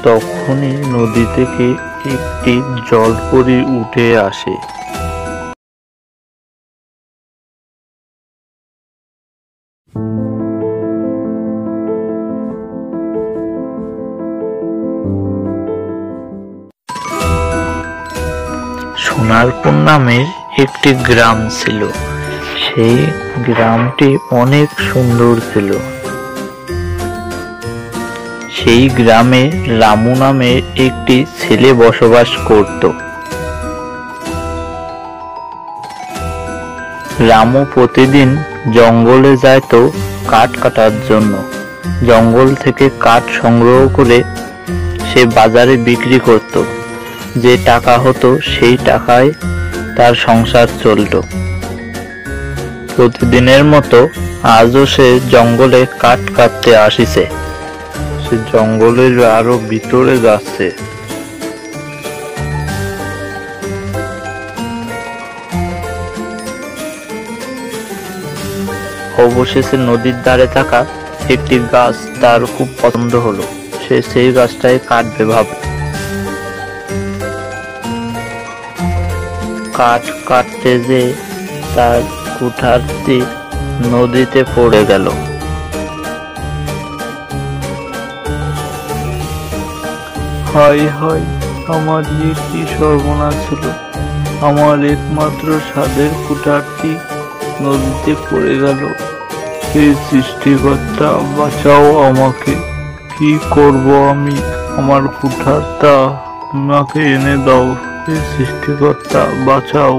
তখনই নদী থেকে একটি জলপরী উঠে আসে। সোনারপুর নামের একটি গ্রাম ছিল। সেই গ্রামটি অনেক সুন্দর ছিল। সেই গ্রামে রামু নামে একটি ছেলে বসবাস করত। রামু প্রতিদিন জঙ্গলে যেত কাঠ কাটার জন্য। জঙ্গল থেকে কাঠ সংগ্রহ করে সে বাজারে বিক্রি করত। যে টাকা হতো সেই টাকায় তার সংসার চলত। প্রতিদিনের মতো আজও সে জঙ্গলে কাঠ কাটতে আসিছে। সে জঙ্গলের আরো ভিতরে যাচ্ছে। অবশেষে নদীর ধারে থাকা একটি গাছ তার খুব পছন্দ হলো। সে সেই গাছটাই কাটবে ভাবল। কাঠ কাটতে যে তার কুঠারটি নদীতে পড়ে গেল। হায় হায়, আমার যে কি সর্বনাশ হলো! আমার একমাত্র স্বাদের কুঠারটি নদীতে পড়ে গেল। হে সৃষ্টিকর্তা, বাঁচাও আমাকে। কি করব আমি? আমার কুঠারটা আমাকে এনে দাও। হে সৃষ্টিকর্তা, বাঁচাও।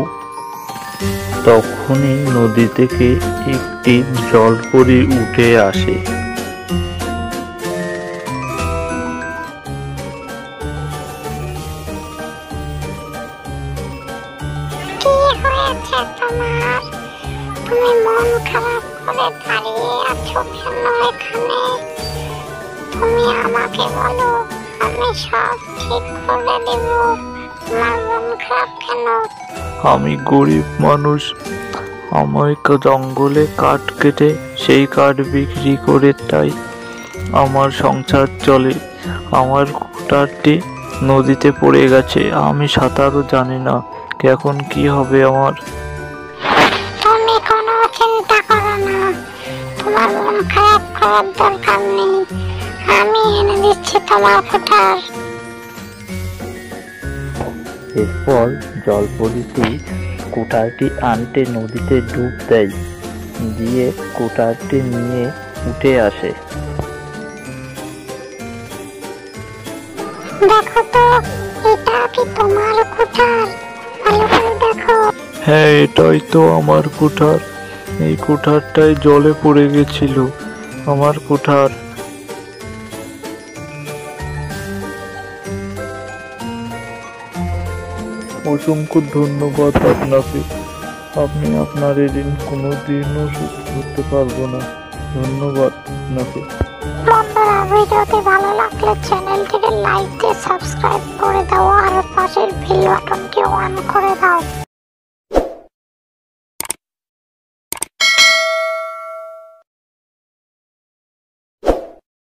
তখনই নদী থেকে একটি জলপরী উঠে আসে। কি হয়েছে তোমার? তুমি মন খারাপ করে দাঁড়িয়ে আছো কেন এখানে? তুমি আমাকে বলো, আমি সব ঠিক করে দেব। তোমার মন খারাপ কেন? আমি গরিব মানুষ। আমি জঙ্গলে কাঠ কেটে সেই কাঠ বিক্রি করে তাই আমার সংসার চলে। আমার কুঠারটি নদীতে পড়ে গেছে। আমি সাঁতারও জানি না। এখন কি হবে আমার? তুমি কোনো চিন্তা করো না। তোমার মন খারাপ করার দরকার নেই। আমি এনে দিচ্ছি তোমার কুঠার। এরপর জলপরীটি কুঠারটি আনতে নদীতে ডুব দেয়। দিয়ে কুঠারটি নিয়ে উঠে আসে। দেখো তো, এটা কি তোমার কুঠার? ভালো করে দেখো। হ্যাঁ, এটাই তো আমার কুঠার। এই কুঠারটাই জলে পড়ে গেছিল। আমার কুঠার। অসংখ্য ধন্যবাদ আপনাকে। আপনি আপনার এই ঋণ কোনোদিনও শোধ করতে পারবো না। ধন্যবাদ আপনাকে। বন্ধুরা, ভিডিওটি ভালো লাগলে চ্যানেলটিকে লাইক দিয়ে সাবস্ক্রাইব করে দাও আর পাশের বেল বাটনটি অন করে দাও।